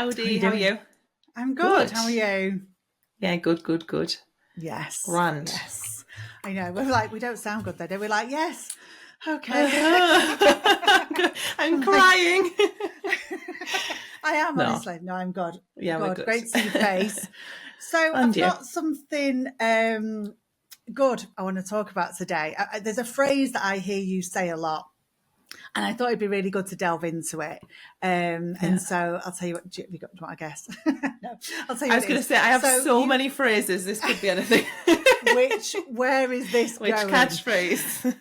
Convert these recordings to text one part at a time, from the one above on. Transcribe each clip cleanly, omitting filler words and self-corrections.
Howdy, you how are doing? you? I'm good. Good. How are you? Yeah, good. Yes, Grand. yes. I know. We're like, we don't sound good though, do we? Like, yes, okay. I'm I'm like, crying. I am No, honestly. No, I'm good. yeah, we're Good. good. Great to see your face. So And I've you? got something good I want to talk about today. There's a phrase that I hear you say a lot. And I thought it'd be really good to delve into it. And Yeah. so I'll tell you what, have you got what I guess? No, I'll tell you I what was it going to is. say, I have So so many phrases. This could be anything. where is this Which going? catchphrase?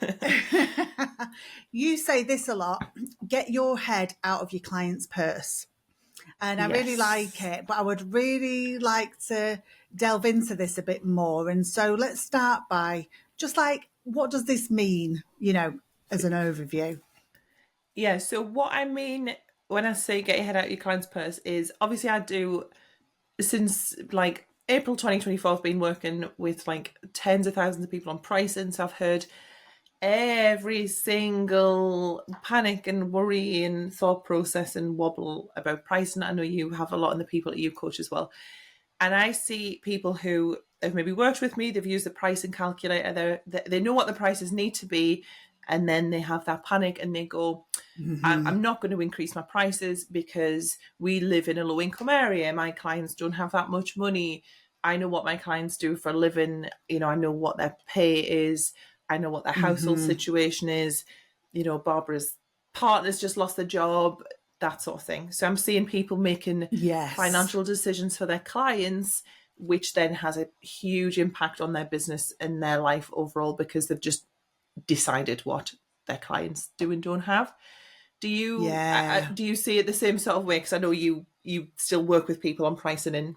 You say this a lot, get your head out of your client's purse. And I really like Yes. it, but I would really like to delve into this a bit more. And so let's start by just like, what does this mean, as an overview? Yeah, so what I mean when I say get your head out of your client's purse is obviously I do since like April 2024, I've been working with like tens of thousands of people on pricing. So I've heard every single panic and worry and thought process and wobble about pricing. I know you have a lot in the people that you coach as well. And I see people who have maybe worked with me, they've used the pricing calculator, they know what the prices need to be, and then they have that panic and they go, I'm not going to increase my prices because we live in a low income area. My clients don't have that much money. I know what my clients do for a living. I know what their pay is. I know what their household situation is. Barbara's partner's just lost their job, that sort of thing. So I'm seeing people making Yes. financial decisions for their clients, which then has a huge impact on their business and their life overall because they've just decided what their clients do and don't have. Yeah. Do you see it the same sort of way? Because I know you still work with people on pricing in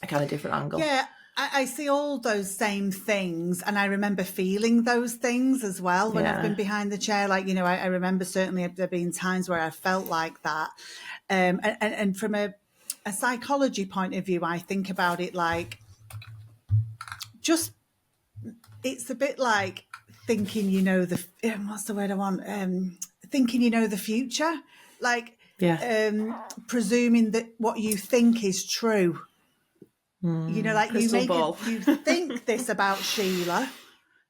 a kind of different angle. Yeah. I see all those same things, and I remember feeling those things as well when I've been Yeah. behind the chair. Like, I remember certainly there being times where I felt like that. And from a psychology point of view, I think about it like just, it's a bit like thinking, what's the word I want? Thinking, the future, like Yeah. presuming that what you think is true. Like Crystal ball. you think this about Sheila.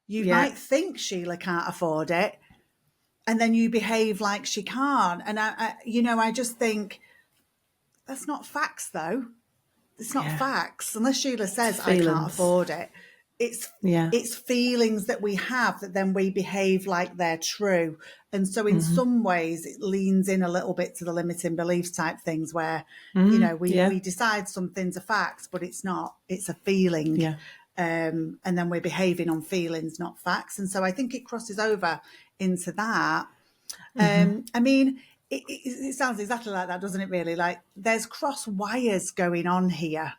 You Yeah. might think Sheila can't afford it, and then you behave like she can't. And I just think that's not facts, though. It's not Yeah. facts unless Sheila It's says I can't feelings. afford it. It's Yeah. it's feelings that we have that then we behave like they're true. And so in some ways it leans in a little bit to the limiting beliefs type things where, Yeah. we decide something's a fact, but it's not. It's a feeling. Yeah. And then we're behaving on feelings, not facts. And so I think it crosses over into that. I mean, it sounds exactly like that, doesn't it, really? Like there's cross wires going on here.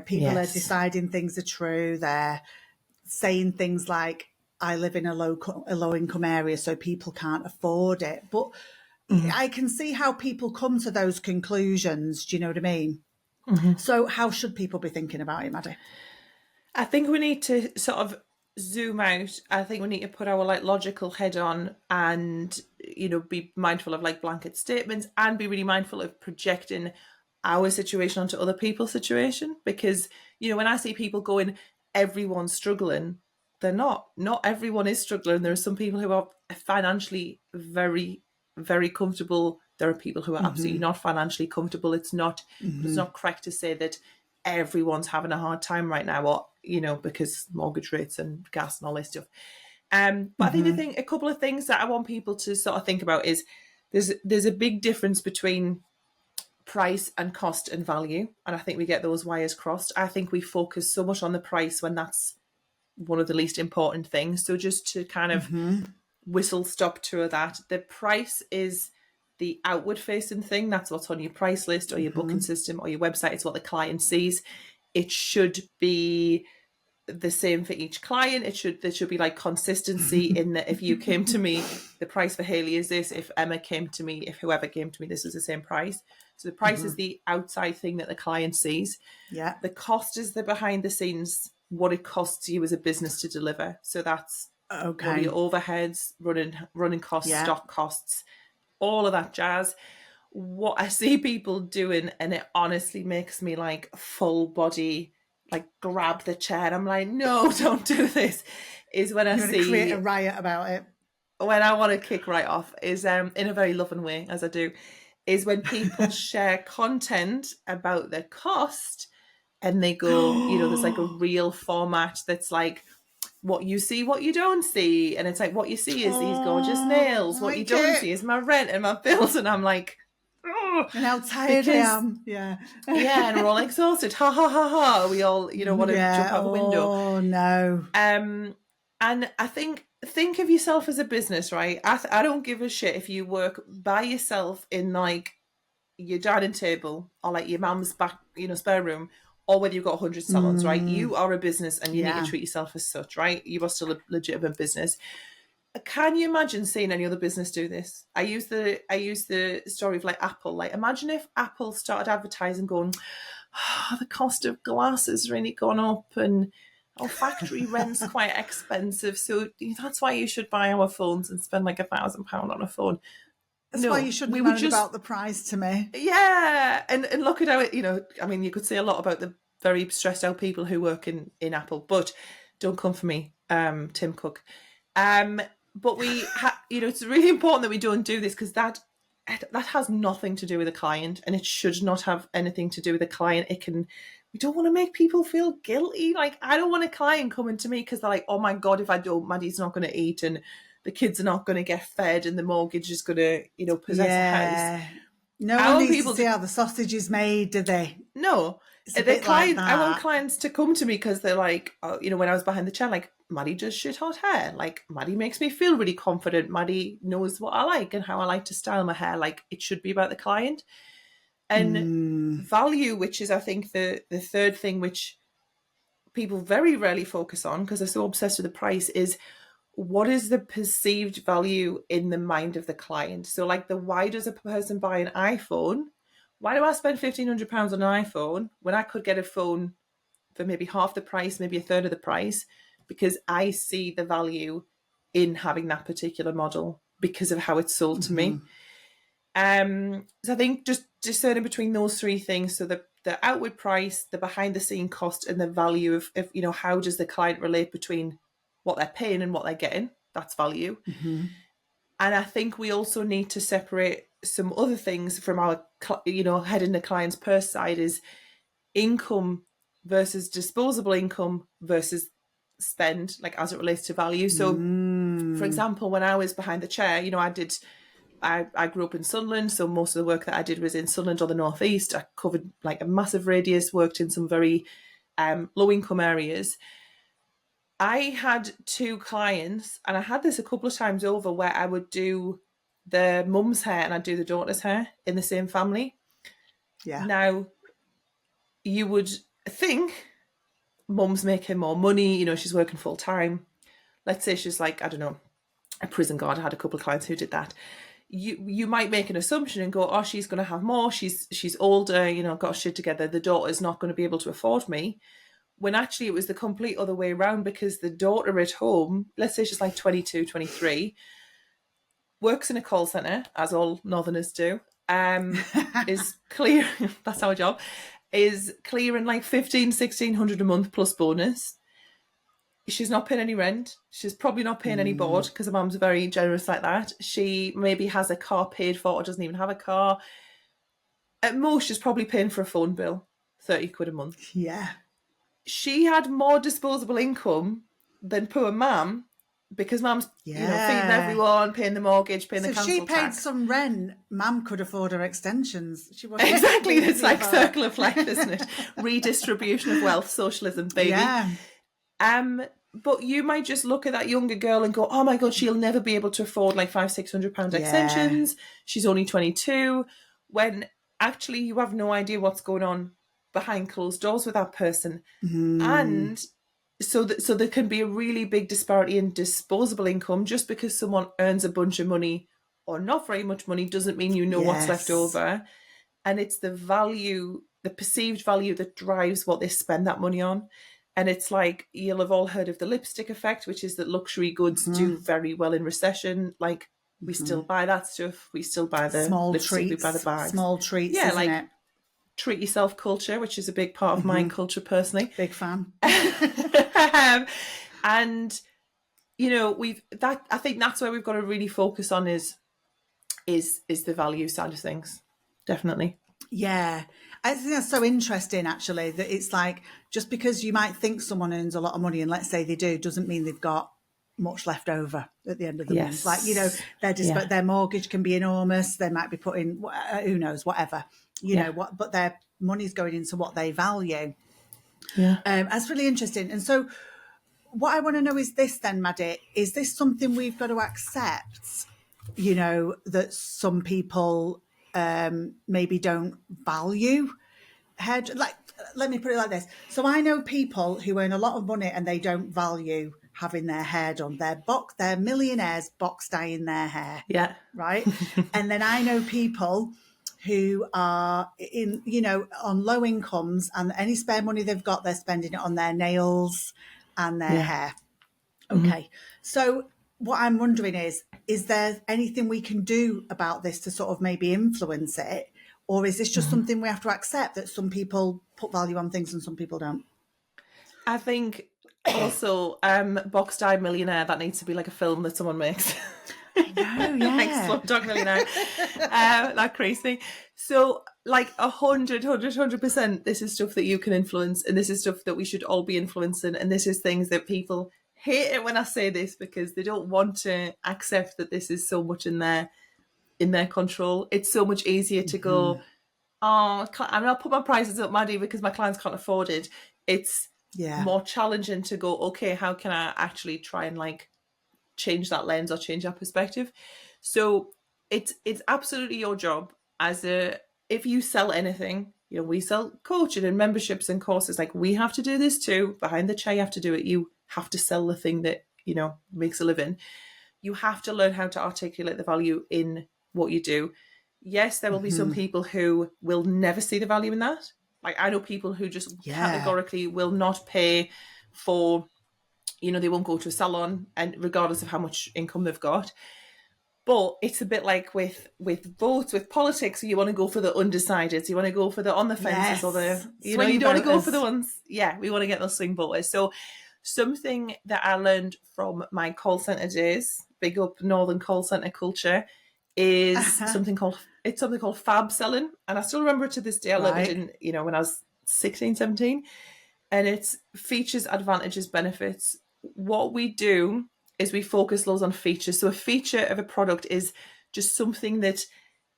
People are Yes. deciding things are true. They're saying things like, I live in a low income area, so people can't afford it. But I can see how people come to those conclusions. Do you know what I mean? So how should people be thinking about it, Maddie? I think we need to sort of zoom out. I think we need to put our like logical head on and be mindful of like blanket statements and be really mindful of projecting our situation onto other people's situation because when I see people going everyone's struggling, they're not everyone is struggling. There are some people who are financially very, very comfortable. There are people who are absolutely not financially comfortable. It's not correct to say that everyone's having a hard time right now, or because mortgage rates and gas and all this stuff. But I think a couple of things that I want people to sort of think about is there's a big difference between price and cost and value, and I think we get those wires crossed. I think we focus so much on the price when that's one of the least important things. So just to kind of whistle stop to that, the price is the outward facing thing. That's what's on your price list or your booking system or your website. It's what the client sees. It should be the same for each client. There should be like consistency in that if you came to me, the price for Haley is this. If Emma came to me, if whoever came to me, this is the same price. So the price is the outside thing that the client sees. Yeah. The cost is the behind the scenes, what it costs you as a business to deliver. So that's what are your overheads, running costs, Yeah. stock costs, all of that jazz. what I see people doing, and it honestly makes me like full body, like grab the chair. And I'm like, no, don't do this. Is when I You want to create a see, riot about it. when I want to kick right off, is in a very loving way, as I do, is when people share content about their cost and they go, there's like a real format that's like, what you see, what you don't see. And it's like, what you see is these gorgeous Oh, nails. What you like don't see it. is my rent and my bills. And I'm like, oh, And how tired I because, am. Yeah. yeah, and we're all exhausted. Ha ha ha ha. We all, want to jump Yeah. out the window. Oh, no. And I think of yourself as a business, right? I don't give a shit if you work by yourself in like your dining table or like your mum's back, spare room, or whether you've got 100 salons, right? You are a business and you need to Yeah. treat yourself as such, right? You are still a legitimate business. Can you imagine seeing any other business do this? I use the story of like Apple. Like, imagine if Apple started advertising, going, oh, the cost of glass has really gone up, and our factory rent's quite expensive, so that's why you should buy our phones and spend like £1,000 on a phone. That's why you No, shouldn't we would moan just, about the price to me. yeah, and look at how it, I mean, you could say a lot about the very stressed out people who work in Apple, but don't come for me, Tim Cook. But it's really important that we don't do this, because that has nothing to do with the client, and it should not have anything to do with the client. We don't want to make people feel guilty. Like, I don't want a client coming to me because they're like, oh my God, if I don't, Maddie's not going to eat, and the kids are not going to get fed, and the mortgage is going to, possess the house. Yeah. No I one want needs to people see to how the sausage is made, do they? no. It's a bit like I want that. clients to come to me because they're like, oh, when I was behind the chair, like, Maddie does shit hot hair. Like, Maddie makes me feel really confident. Maddie knows what I like and how I like to style my hair. Like, it should be about the client. And value, which is, I think, the third thing which people very rarely focus on because they're so obsessed with the price, is what is the perceived value in the mind of the client? So, like, why does a person buy an iPhone? Why do I spend £1,500 on an iPhone when I could get a phone for maybe half the price, maybe a third of the price? Because I see the value in having that particular model because of how it's sold to me. So I think just discerning between those three things, so the outward price, the behind the scene cost, and the value of how does the client relate between what they're paying and what they're getting. That's value. And I think we also need to separate some other things from our head in the client's purse side, is income versus disposable income versus spend, like, as it relates to value. So for example, when I was behind the chair, I grew up in Sunderland, so most of the work that I did was in Sunderland or the northeast. I covered like a massive radius, worked in some very low income areas. I had two clients, and I had this a couple of times over, where I would do the mum's hair and I'd do the daughter's hair in the same family. Yeah. Now, you would think mum's making more money, she's working full time. Let's say she's like, I don't know, a prison guard. I had a couple of clients who did that. You might make an assumption and go, oh, she's going to have more. She's older, got shit together. The daughter's not going to be able to afford me. When actually it was the complete other way around, because the daughter at home, let's say she's like 22, 23, works in a call centre, as all Northerners do, is clear, that's our job, is clearing like 1,500-1,600 a month plus bonus. She's not paying any rent. She's probably not paying any board because her mum's very generous like that. She maybe has a car paid for or doesn't even have a car. At most, she's probably paying for a phone bill, 30 quid a month. Yeah. She had more disposable income than poor mum, because mum's feeding everyone, paying the mortgage, paying the council tax. So she paid some rent. Mum could afford her extensions. She wasn't exactly. It's like circle of life, isn't it? Redistribution of wealth, socialism, baby. Yeah. But you might just look at that younger girl and go, oh my God, she'll never be able to afford like £500-600 extensions. She's only 22. When actually you have no idea what's going on behind closed doors with that person. And so there can be a really big disparity in disposable income. Just because someone earns a bunch of money or not very much money doesn't mean what's left over. And it's the value, the perceived value, that drives what they spend that money on. And it's like, you'll have all heard of the lipstick effect, which is that luxury goods do very well in recession. Like, We still buy that stuff. We still buy the Small lipstick. We buy the treats, bags. small treats, Yeah, isn't like it? treat yourself culture, which is a big part of my culture personally. Big fan. And we've that I think that's where we've got to really focus on is the value side of things. Definitely. Yeah. I think that's so interesting, actually, that it's like just because you might think someone earns a lot of money, and let's say they do, doesn't mean they've got much left over at the end of the month. Like, Yes. their mortgage can be enormous. They might be putting, who knows, whatever, but their money's going into what they value. Yeah. That's really interesting. And so what I want to know is this then, Maddie, is this something we've got to accept, that some people maybe don't value hair? Like, let me put it like this. So I know people who earn a lot of money and they don't value having their hair done. They're millionaires box dyeing their hair. Yeah. Right. And then I know people who are on low incomes, and any spare money they've got, they're spending it on their nails and their hair. Okay. So what I'm wondering is there anything we can do about this to sort of maybe influence it? Or is this just something we have to accept, that some people put value on things and some people don't? I think also Box Dye Millionaire, that needs to be like a film that someone makes. No, yeah. Like Slumdog Millionaire. That crazy thing. So like 100%, this is stuff that you can influence, and this is stuff that we should all be influencing, and this is things that people hate it when I say this because they don't want to accept that this is so much in their control. It's so much easier to go, oh, I'm not put my prices up, Maddie, because my clients can't afford it. It's more challenging to go, okay, how can I actually try and like change that lens or change that perspective? So it's absolutely your job if you sell anything, we sell coaching and memberships and courses, like we have to do this too. Behind the chair, you have to do it. You have to sell the thing that, makes a living. You have to learn how to articulate the value in what you do. Yes, there will be some people who will never see the value in that. Like I know people who just categorically will not pay for, they won't go to a salon, and regardless of how much income they've got. But it's a bit like with votes, with politics, you want to go for the undecideds, you want to go for the on the fences, or the, you don't want to go for the ones. Yeah, we want to get those swing voters. So something that I learned from my call centre days, big up Northern call centre culture, is something called fab selling. And I still remember it to this day. I learned it in, when I was 16, 17. And it's features, advantages, benefits. What we do is we focus loads on features. So a feature of a product is just something that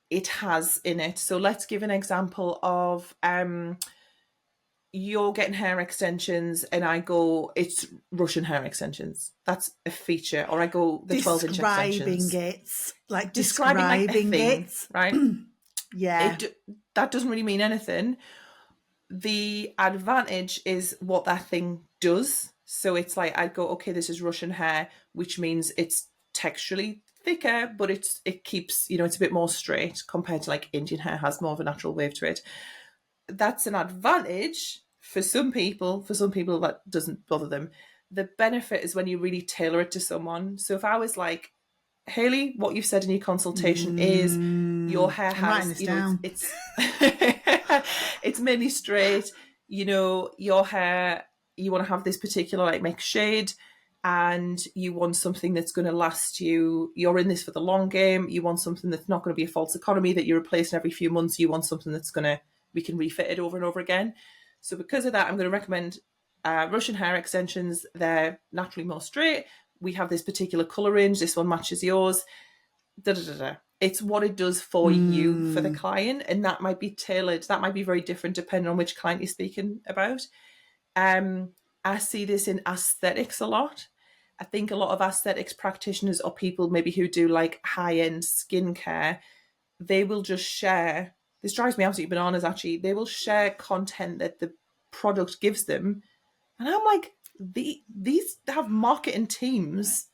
it has in it. So let's give an example of you're getting hair extensions and I go, it's Russian hair extensions. That's a feature. Or I go, the 12-inch extensions. Describing it. Right? Yeah. That doesn't really mean anything. The advantage is what that thing does. So it's like I'd go, okay, this is Russian hair, which means it's texturally thicker, but it keeps, it's a bit more straight compared to like Indian hair has more of a natural wave to it. That's an advantage for some people. For some people, that doesn't bother them. The benefit is when you really tailor it to someone. So if I was like, Hayley, what you've said in your consultation is your hair has, it's it's mainly straight. Your hair, you want to have this particular like mixed shade, and you want something that's going to last you. You're in this for the long game. You want something that's not going to be a false economy that you're replacing every few months. You want something that's we can refit it over and over again. So because of that, I'm going to recommend Russian hair extensions. They're naturally more straight. We have this particular colour range. This one matches yours. It's what it does for you, for the client. And that might be tailored. That might be very different depending on which client you're speaking about. I see this in aesthetics a lot. I think a lot of aesthetics practitioners or people maybe who do like high-end skincare, they will just share. This drives me absolutely bananas, actually. They will share content that the product gives them. And I'm like, these have marketing teams.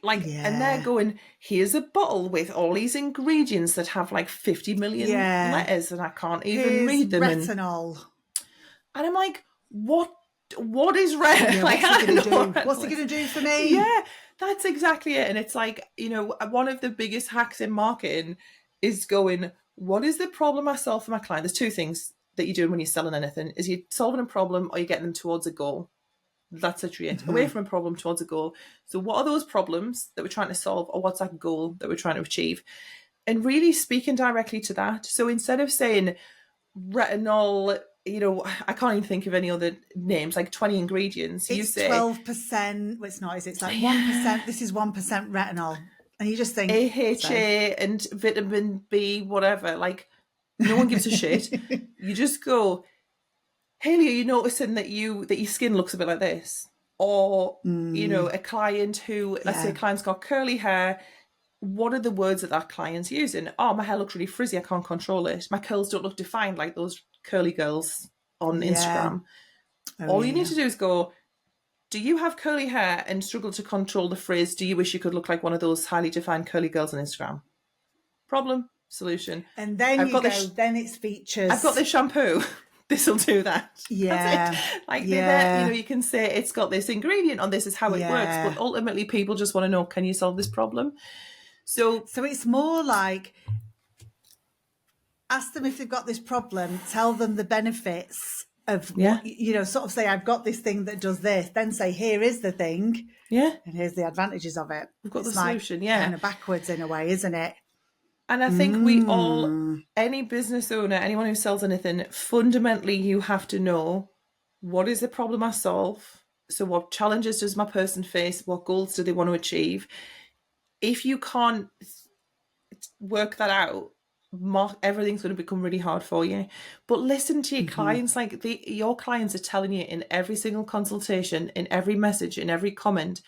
And they're going, here's a bottle with all these ingredients that have like 50 million letters and I can't even read them. Retinol. And I'm like, what what is red? Yeah, Like, what's I it going to know do? what red What's it is. going to do for me? Yeah, that's exactly it. And it's like, one of the biggest hacks in marketing is going, what is the problem I solve for my client? There's two things that you're doing when you're selling anything: is you're solving a problem or you're getting them towards a goal. That's literally it. Away from a problem towards a goal. So what are those problems that we're trying to solve, or what's that goal that we're trying to achieve? And really speaking directly to that. So instead of saying retinol, I can't even think of any other names, like 20 ingredients, you It's say 12%. Well, it's not, is it? It's like yeah, 1%. This is 1% retinol. And you just think, so. AHA and vitamin B, whatever. Like, no one gives a shit. You just go, Haley, are you noticing that your skin looks a bit like this? Or, a client who, let's say a Yeah. client's got curly hair, what are the words that client's using? Oh, my hair looks really frizzy, I can't control it. My curls don't look defined like those curly girls on Yeah. Instagram. Oh, All you need yeah. to do is go, do you have curly hair and struggle to control the frizz? Do you wish you could look like one of those highly defined curly girls on Instagram? Problem, solution. And then I've you got go, this. then it's I've got features. this shampoo. This will do that. That's Yeah. it. Like they're there. Yeah. You can say it's got this ingredient on. This is how it works. But Yeah. ultimately, people just want to know: can you solve this problem? So So it's more like ask them if they've got this problem, tell them the benefits of yeah, what, sort of say, I've got this thing that does this, then say, here is the thing, yeah, and here's the advantages of it. we've got the It's like solution. kind Yeah, of backwards in a way, isn't it? and I think we all, Mm. any business owner, anyone who sells anything, fundamentally, you have to know what is the problem I solve. So, what challenges does my person face? What goals do they want to achieve? If you can't work that out, everything's going to become really hard for you. But listen to your clients. Like your clients are telling you in every single consultation, in every message, in every comment,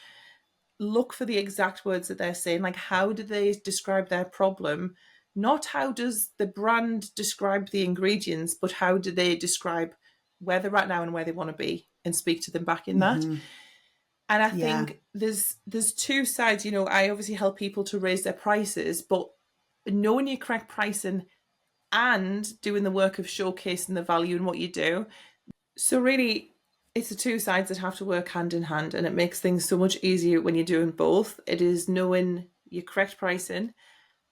look for the exact words that they're saying. Like, how do they describe their problem? Not how does the brand describe the ingredients, but how do they describe where they're at now and where they want to be, and speak to them back in that. And I Yeah. think there's two sides. I obviously help people to raise their prices, but knowing your correct pricing and doing the work of showcasing the value in what you do. So really, it's the two sides that have to work hand in hand, and it makes things so much easier when you're doing both. It is knowing your correct pricing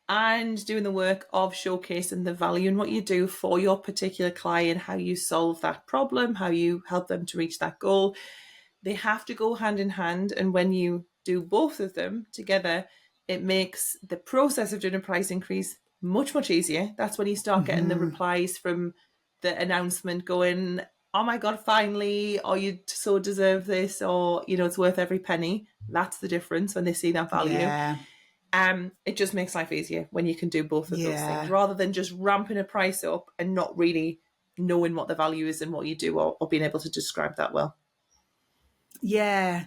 and doing the work of showcasing the value in what you do for your particular client, how you solve that problem, how you help them to reach that goal. They have to go hand in hand, and when you do both of them together, it makes the process of doing a price increase much easier. That's when you start getting the replies from the announcement going, oh my god, finally, or you so deserve this, or it's worth every penny. That's the difference when they see that value. Yeah. It just makes life easier when you can do both of those things, Yeah. rather than just ramping a price up and not really knowing what the value is in what you do, or being able to describe that well. Yeah.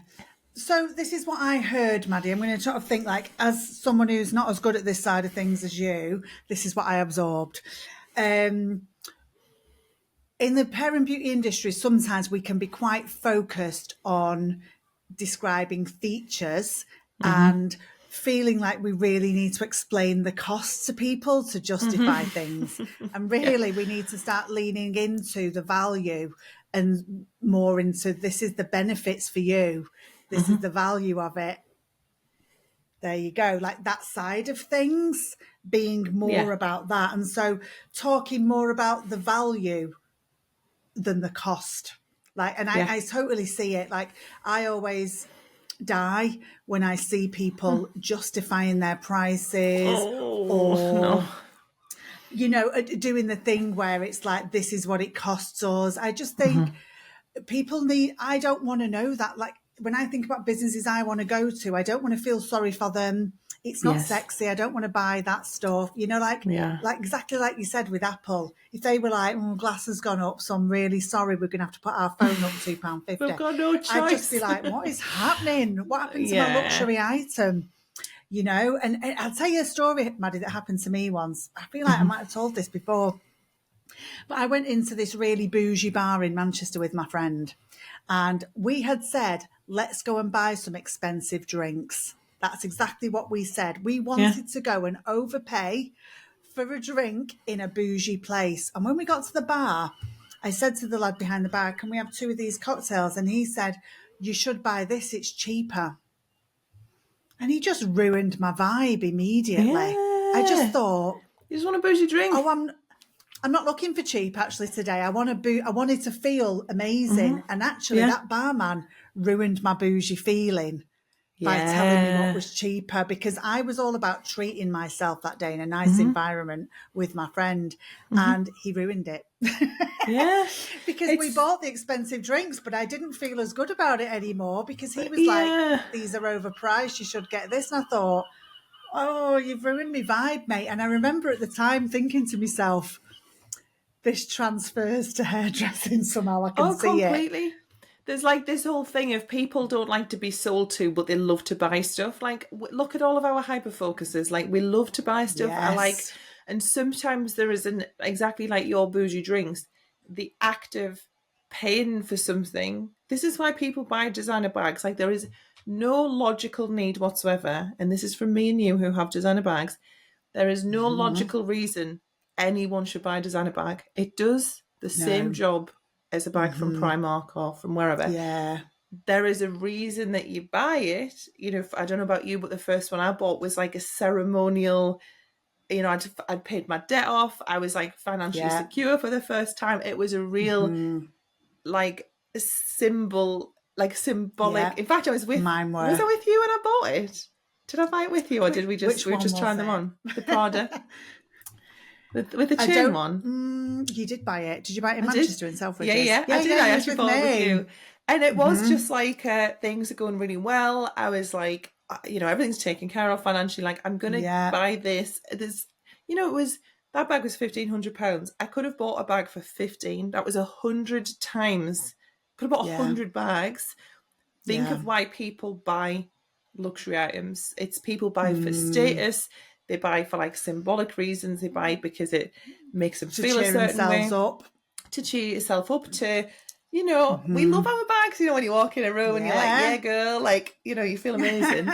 So this is what I heard, Maddie. I'm going to sort of think like, as someone who's not as good at this side of things as you, this is what I absorbed. In the hair and beauty industry, sometimes we can be quite focused on describing features and feeling like we really need to explain the costs to people to justify things. And Yeah. really, we need to start leaning into the value and more into this is the benefits for you, this is the value of it. There you go, like that side of things, being more Yeah. about that. And so talking more about the value than the cost. Like, and Yeah. I totally see it. Like, I always die when I see people justifying their prices Oh no. or, doing the thing where it's like, this is what it costs us. I just think people need, I don't want to know that. Like, when I think about businesses I want to go to, I don't want to feel sorry for them. It's not Yes. sexy. I don't want to buy that stuff. Yeah. Like exactly like you said with Apple. If they were like, glass has gone up, so I'm really sorry, we're going to have to put our phone up £2.50. We've got no I'd just be choice. like, what is happening? What happened to my Yeah. luxury item? And I'll tell you a story, Maddie, that happened to me once. I feel like I might have told this before. But I went into this really bougie bar in Manchester with my friend, and we had said, let's go and buy some expensive drinks. That's exactly what we said. We Yeah. wanted to go and overpay for a drink in a bougie place. And when we got to the bar, I said to the lad behind the bar, can we have 2 of these cocktails? And he said, you should buy this, it's cheaper. And he just ruined my vibe immediately. I just Yeah. thought, You just want a bougie drink. oh, I'm not looking for cheap actually today. I wanted to feel amazing. And actually Yeah. that barman ruined my bougie feeling by telling me what Yeah. was cheaper, because I was all about treating myself that day in a nice environment with my friend, and he ruined it. Yeah. Because we It's, bought the expensive drinks, but I didn't feel as good about it anymore because he was like, yeah. these are overpriced, you should get this. And I thought, oh, you've ruined my vibe, mate. And I remember at the time thinking to myself, this transfers to hairdressing somehow. I can Oh, see it. completely. There's like this whole thing of people don't like to be sold to, but they love to buy stuff. Like, look at all of our hyper focuses. Like, we love to buy stuff. I like, Yes. and sometimes there is an exactly like your bougie drinks, the act of paying for something. This is why people buy designer bags. Like, there is no logical need whatsoever. And this is from me and you who have designer bags. There is no logical reason anyone should buy a designer bag. It does the same No. job as a bag from Primark or from wherever. Yeah. There is a reason that you buy it. You know, I don't know about you, but the first one I bought was like a ceremonial. You know, I'd paid my debt off. I was like financially Yeah. secure for the first time. It was a real like symbol, like symbolic. Yeah. In fact, I was with. Mine were. Was I with you when I bought it? Did I buy it with you, or did we just Which we were one just was trying them it? on? The Prada with the I chain don't. one. You did buy it. Did you buy it in I did. Manchester in Selfridges? Yeah, I did. I you was actually with bought it with me. you, and it was just like things are going really well. I was like, you know, everything's taken care of financially. Like, I'm gonna Yeah. buy this. There's, you know, it was that bag was £1,500. I could have bought a bag for 15. That was 100 times. Could have bought Yeah. 100 bags. Think Yeah. of why people buy luxury items. It's people buy for status. They buy for like symbolic reasons. They buy because it makes them To feel a cheer certain themselves way. up. To cheer yourself up. To, you know, we love our bags. You know, when you walk in a room and you're like, Yeah. yeah, girl, like, you know, you feel amazing.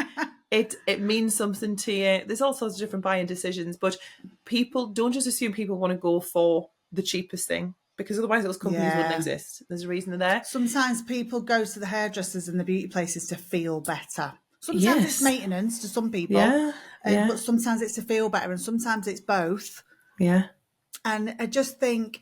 It means something to you. There's all sorts of different buying decisions, but people don't just assume people want to go for the cheapest thing, because otherwise those companies wouldn't Yeah. exist. There's a reason they're there. Sometimes people go to the hairdressers and the beauty places to feel better. Sometimes it's Yes. maintenance to some people, Yeah. Yeah. but sometimes it's to feel better, and sometimes it's both. Yeah. And I just think,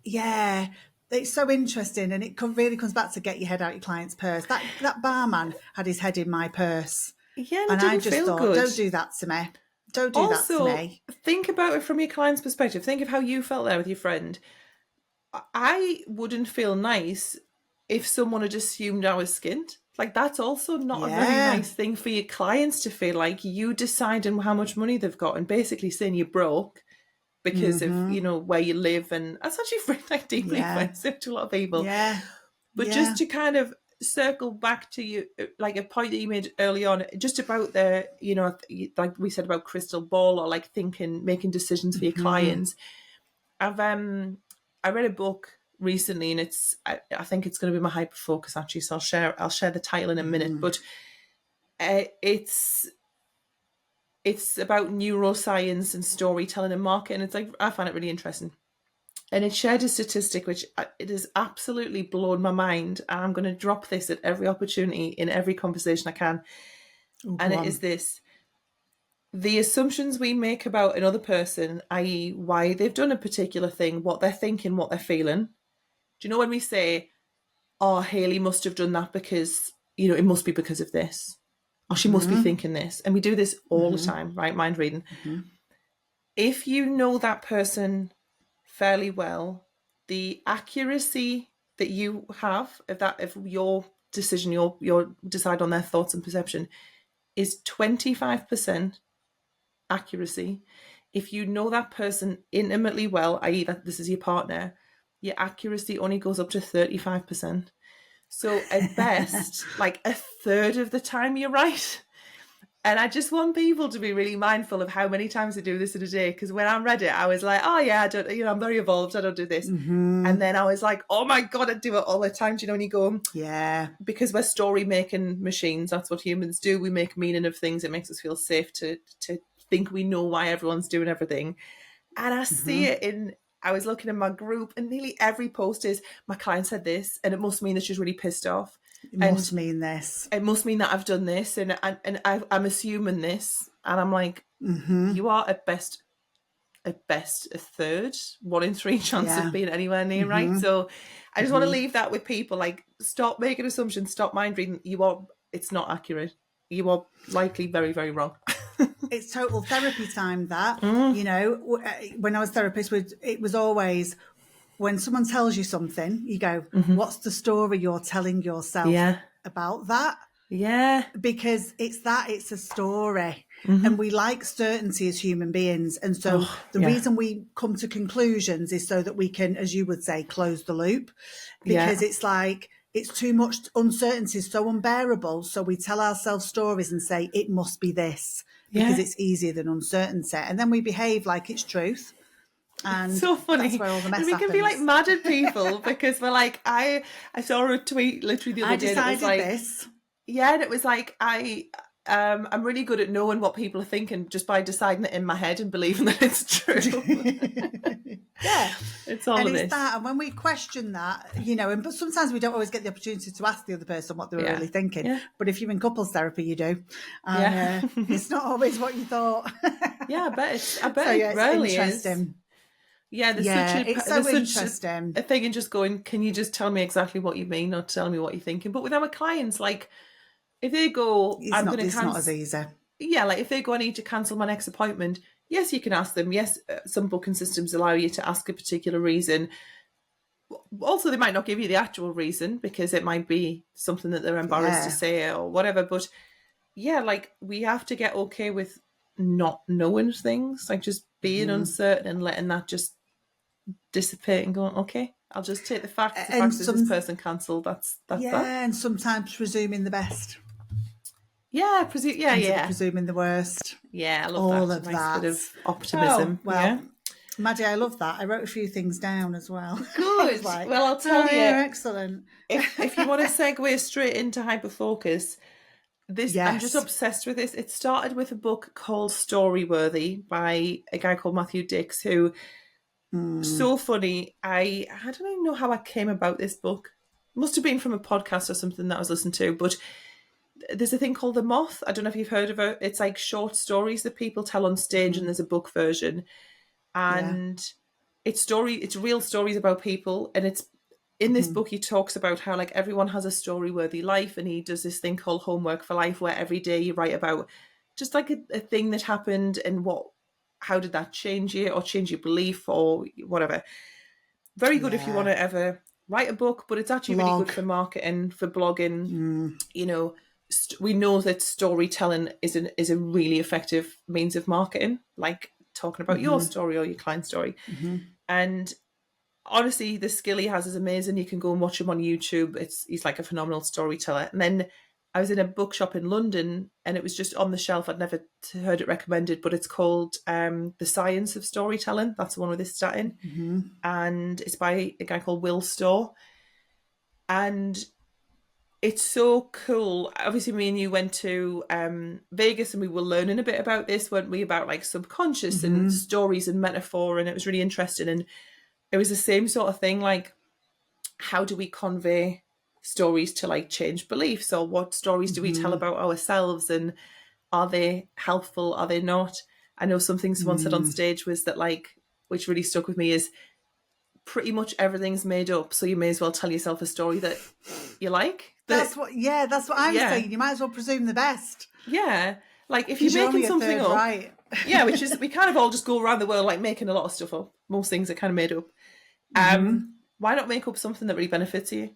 yeah, it's so interesting, and it really comes back to get your head out your client's purse. That barman had his head in my purse, Yeah, and and it I didn't just feel thought, good. don't do that to me. Don't do that to Also, me. think about it from your client's perspective. Think of how you felt there with your friend. I wouldn't feel nice if someone had assumed I was skint. Like, that's also not a very Yeah. nice thing for your clients to feel like you deciding how much money they've got and basically saying you're broke because of, you know, where you live. And that's actually like deeply Yeah. offensive to a lot of people. Yeah. But Yeah. just to kind of circle back to you, like a point that you made early on, just about the, you know, like we said about crystal ball, or like thinking, making decisions for your clients. I read a book recently, and it's I think it's going to be my hyper focus actually. So I'll share the title in a minute, but it's about neuroscience and storytelling and marketing. It's like, I find it really interesting. And it shared a statistic which it has absolutely blown my mind. And I'm going to drop this at every opportunity in every conversation I can. And it is this: the assumptions we make about another person, i.e., why they've done a particular thing, what they're thinking, what they're feeling. Do you know when we say, oh, Haley must have done that because, you know, it must be because of this, or she must be thinking this? And we do this all the time, right? Mind reading. If you know that person fairly well, the accuracy that you have of your decision, your decide on their thoughts and perception, is 25% accuracy. If you know that person intimately well, i.e., that this is your partner, your accuracy only goes up to 35%. So at best, like a third of the time you're right. And I just want people to be really mindful of how many times they do this in a day. Because when I read it, I was like, oh yeah, I don't, you know, I'm very evolved. I don't do this. And then I was like, oh my God, I do it all the time. Do you know, when you go, Yeah. because we're story making machines, that's what humans do. We make meaning of things. It makes us feel safe to think we know why everyone's doing everything. And I see it in I was looking in my group, and nearly every post is, my client said this, and it must mean that she's really pissed off. It And must mean this. it must mean that I've done this, I'm assuming this. And I'm like, you are at best a third, 1 in 3 chance Yeah. of being anywhere near right. So I just want to leave that with people. Like, stop making assumptions, stop mind reading. It's not accurate. You are likely very, very wrong. It's total therapy time, that. You know, when I was therapist, it was always, when someone tells you something, you go, what's the story you're telling yourself Yeah. about that? Yeah. Because it's a story. And we like certainty as human beings. And so the reason we come to conclusions is so that we can, as you would say, close the loop. Because it's like, it's too much uncertainty, is so unbearable. So we tell ourselves stories and say, it must be this, because it's easier than uncertainty. And then we behave like it's truth. And so funny. That's where all the mess and we happens. can be like mad at people because we're like, I saw a tweet literally the other day. I decided and it was like, this. Yeah, and it was like, I'm really good at knowing what people are thinking just by deciding it in my head and believing that it's true. Yeah, it's all and of it's this. that. And when we question that, you know, but sometimes we don't always get the opportunity to ask the other person what they were really thinking. Yeah. But if you're in couples therapy, you do. And it's not always what you thought. Yeah, I bet So, it really interesting. is. Yeah, It's so interesting. a thing in just going, can you just tell me exactly what you mean, not tell me what you're thinking? But with our clients, like, if they go, It's not as easy. Yeah, like if they go, I need to cancel my next appointment. Yes, you can ask them. Yes, some booking systems allow you to ask a particular reason. Also, they might not give you the actual reason because it might be something that they're embarrassed to say or whatever. But yeah, like, we have to get okay with not knowing things, like just being uncertain and letting that just dissipate and going, okay, I'll just take the facts. The fact is this person cancelled. That's that. And sometimes presuming the best. Yeah, presuming the worst. Yeah, I love all that. of Nice that. bit of optimism. Maddie, I love that. I wrote a few things down as well. Good. Like, well, I'll tell you. Excellent. If you want to segue straight into hyperfocus, I'm just obsessed with this. It started with a book called Storyworthy by a guy called Matthew Dix, who so funny. I don't even know how I came about this book. It must have been from a podcast or something that I was listening to, but there's a thing called The Moth. I don't know if you've heard of it. It's like short stories that people tell on stage, and there's a book version. And it's real stories about people. And it's in this book, he talks about how, like, everyone has a story-worthy life, and he does this thing called Homework for Life, where every day you write about just like a thing that happened and how did that change you or change your belief or whatever. Very good if you want to ever write a book, but it's actually really good for marketing, for blogging. You know, we know that storytelling is a really effective means of marketing, like talking about your story or your client's story. And honestly, the skill he has is amazing. You can go and watch him on YouTube. He's like a phenomenal storyteller. And then I was in a bookshop in London, and it was just on the shelf. I'd never heard it recommended, but it's called The Science of Storytelling. That's the one with this stat in. And it's by a guy called Will Storr. And it's so cool. Obviously, me and you went to Vegas, and we were learning a bit about this, weren't we? About like subconscious and stories and metaphor. And it was really interesting. And it was the same sort of thing. Like, how do we convey stories to like change beliefs, or what stories do we tell about ourselves, and are they helpful, are they not? I know something someone said on stage was that, like, which really stuck with me, is pretty much everything's made up, so you may as well tell yourself a story that you like. That's what I'm saying. You might as well presume the best. Yeah, like if you're making something up, right. Yeah, which is, we kind of all just go around the world like making a lot of stuff up. Most things are kind of made up. Why not make up something that really benefits you?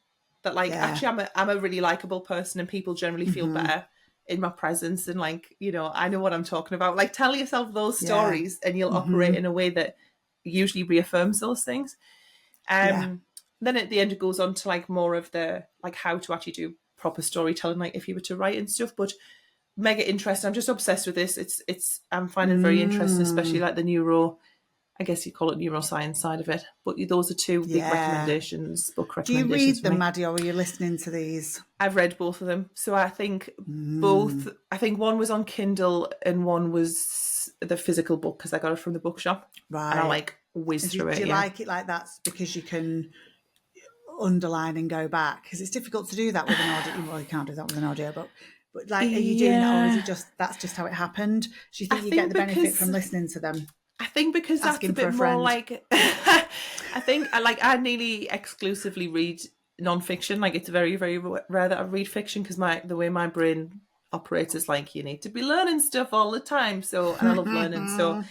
That, like, actually I'm a really likable person, and people generally feel better in my presence, and, like, you know, I know what I'm talking about. Like, tell yourself those stories, and you'll operate in a way that usually reaffirms those things. Then at the end it goes on to like more of the, like, how to actually do proper storytelling, like if you were to write and stuff. But mega interesting. I'm just obsessed with this. It's I'm finding it very interesting, especially like the I guess you call it neuroscience side of it. But those are two big recommendations, book recommendations. Do you read them, Maddie, or are you listening to these? I've read both of them. So I think both, I think one was on Kindle and one was the physical book, because I got it from the bookshop. Right. And I like whiz And through it. do you Yeah. like it like that's because you can underline and go back? Because it's difficult to do that with an audio. Well, you can't do that with an audio book. But like, are you doing that, or is it Yeah. just that's just how it happened? Do you I think you get think the benefit from because listening to them? I think because that's a Asking for bit a more friend. like I think I nearly exclusively read non-fiction. Like it's very very rare that I read fiction because the way my brain operates is like you need to be learning stuff all the time. So and I love learning. So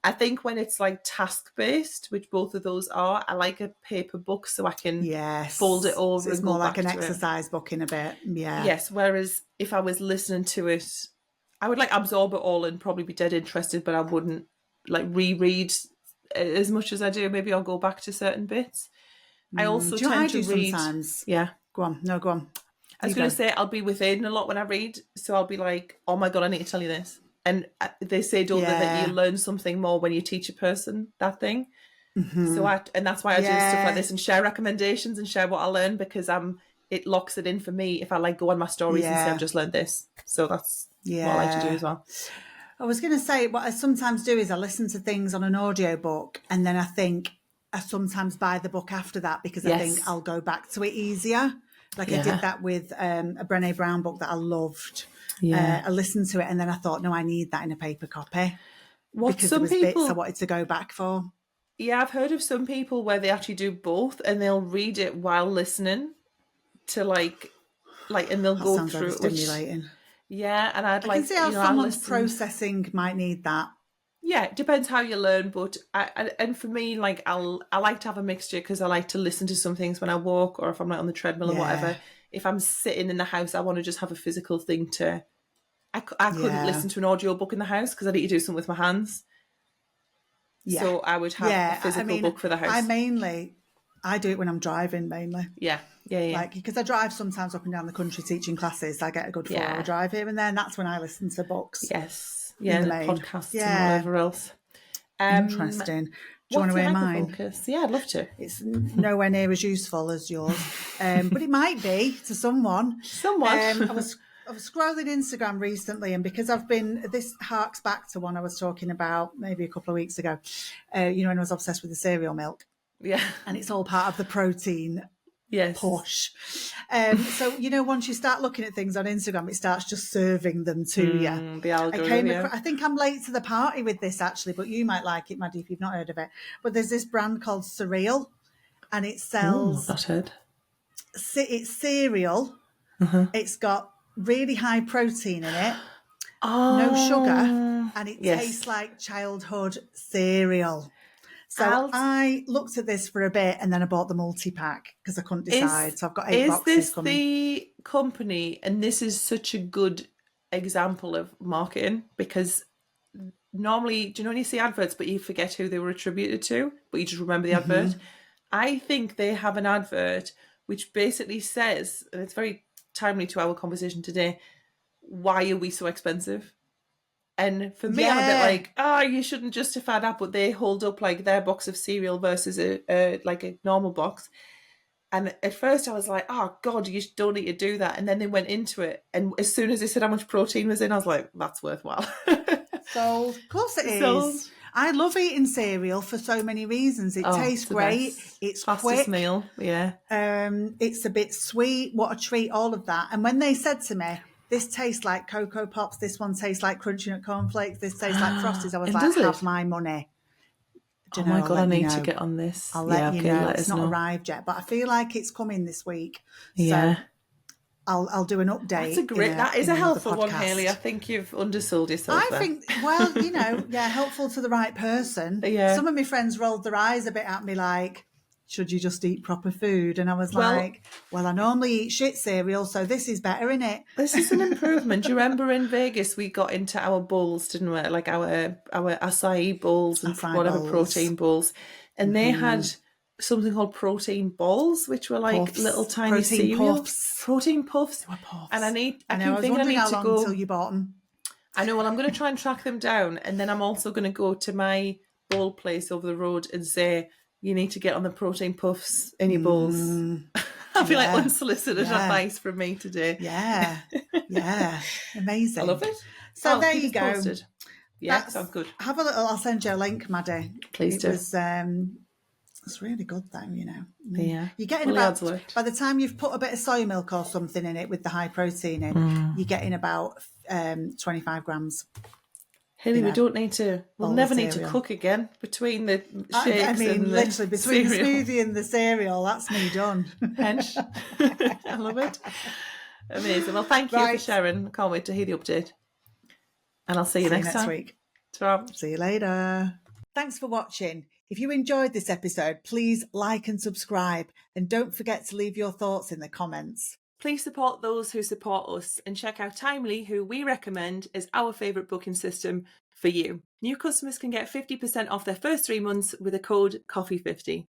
I think when it's like task based, which both of those are, I like a paper book so I can fold it Yes. So over it's and go more like back an to it. exercise book in a bit. Yeah. Yes, whereas if I was listening to it, I would like absorb it all and probably be dead interested, but I wouldn't like reread as much as I do. Maybe I'll go back to certain bits. I Do also you know what I tend to do read. sometimes? Yeah, Go on. No, go on. I was You going go. to say I'll be within a lot when I read, so I'll be like, "Oh my god, I need to tell you this." And they say, don't they, that you Yeah. learn something more when you teach a person that thing. So and that's why I do stuff like Yeah. this and share recommendations and share what I learn because it locks it in for me if I like go on my stories and say I've Yeah. just learned this. So that's what I like to do Yeah. as well. I was going to say, what I sometimes do is I listen to things on an audio book and then I think I sometimes buy the book after that because I think Yes. I'll go back to it easier. Like I did Yeah. that with a Brené Brown book that I loved. Yeah. I listened to it and then I thought, no, I need that in a paper copy What because there some was bits I people wanted to go back for. Yeah, I've heard of some people where they actually do both and they'll read it while listening to and they'll That go sounds through it, which overstimulating. yeah, and I'd I can like, see how I someone's listened. processing might need that. Yeah, it depends how you learn, but and for me, like I like to have a mixture because I like to listen to some things when I walk or if I'm like on the treadmill or Yeah. whatever. If I'm sitting in the house, I want to just have a physical thing to. I couldn't Yeah. listen to an audio book in the house because I need to do something with my hands. Yeah. So I would have a Yeah. I physical mean, book for the house. I do it when I'm driving mainly. Yeah, yeah, yeah, Like, because I drive sometimes up and down the country teaching classes. I get a good 4 hour yeah. drive here and there. And that's when I listen to books Yes, in yeah, the the main. podcasts and Yeah. whatever else. Um, Interesting. Do you want what's to your hear hyper mine? focus? Yeah, I'd love to. It's nowhere near as useful as yours, but it might be to someone. Somewhat. I was scrolling Instagram recently, and because this harks back to one I was talking about maybe a couple of weeks ago. When I was obsessed with the cereal milk, Yeah. and it's all part of the protein Yes. push. So once you start looking at things on Instagram, it starts just serving them to you. The algorithm. Yeah. I think I'm late to the party with this actually, but you might like it, Maddie, if you've not heard of it. But there's this brand called Cereal, and it Oh, sells. not heard. It's cereal. It's got really high protein in it, no sugar, Oh, and it yes. tastes like childhood cereal. So I'll, I looked at this for a bit and then I bought the multi-pack because I couldn't decide. So I've got 8 is boxes this coming. the company? And this is such a good example of marketing because normally, do you know when you see adverts, but you forget who they were attributed to, but you just remember the advert? I think they have an advert which basically says, and it's very timely to our conversation today, why are we so expensive? And for me, I'm a bit Yeah. like, you shouldn't justify that, but they hold up like their box of cereal versus a normal box. And at first I was like, oh God, you don't need to do that. And then they went into it. And as soon as they said how much protein was in, I was like, that's worthwhile. So, of course it So, is. I love eating cereal for so many reasons. It tastes it's the great. best. It's Fastest quick. meal. Yeah. It's a bit sweet. What a treat, all of that. And when they said to me, this tastes like Cocoa Pops, this one tastes like Crunchy Nut Cornflakes, this tastes like Frosties, I was And like, does it? have my money. Do Oh you know, my I'll God, I let you need to know. get on this. I'll Yeah, let you okay, know. let It's us not know. arrived yet, but I feel like it's coming this week. Yeah. So I'll do an update. That is a in another helpful one, podcast. Hayley. I think you've undersold yourself I there. think, helpful to the right person. Yeah. Some of my friends rolled their eyes a bit at me like, should you just eat proper food? And I was like, well, I normally eat shit cereal, so this is better, innit? This is an improvement. Do you remember in Vegas we got into our bowls, didn't we? Like our acai bowls and Acai whatever bowls. protein bowls. And they had something called protein balls, which were like Puffs. little tiny Protein cereal. puffs. Protein puffs. They were puffs. And I I was keep thinking I wondering need how to long go. until you bought them. I know, well, I'm going to try and track them down. And then I'm also going to go to my bowl place over the road and say, you need to get on the protein puffs in your bowls. I feel like unsolicited advice from me today. Yeah. Amazing. I love it. So there keep you us go. posted. Yeah, sounds good. Have a little. I'll send you a link, Maddie. Please It do. was. It's really good though, you know. Yeah. You're getting Well, the odds about, worked. by the time you've put a bit of soy milk or something in it with the high protein in, you're getting about 25 grams. Haley, You we know, don't need to. We'll bowl of never need to cereal. cook again between the I shakes mean, and the literally between the cereal. smoothie and the cereal, that's me done. Hench. I love it. Amazing. Well, thank you for Right. sharing. I can't wait to hear the update. And I'll see you next time. week. Ta-ra. See you later. Thanks for watching. If you enjoyed this episode, please like and subscribe. And don't forget to leave your thoughts in the comments. Please support those who support us and check out Timely, who we recommend is our favourite booking system for you. New customers can get 50% off their first 3 months with the code COFFEE50.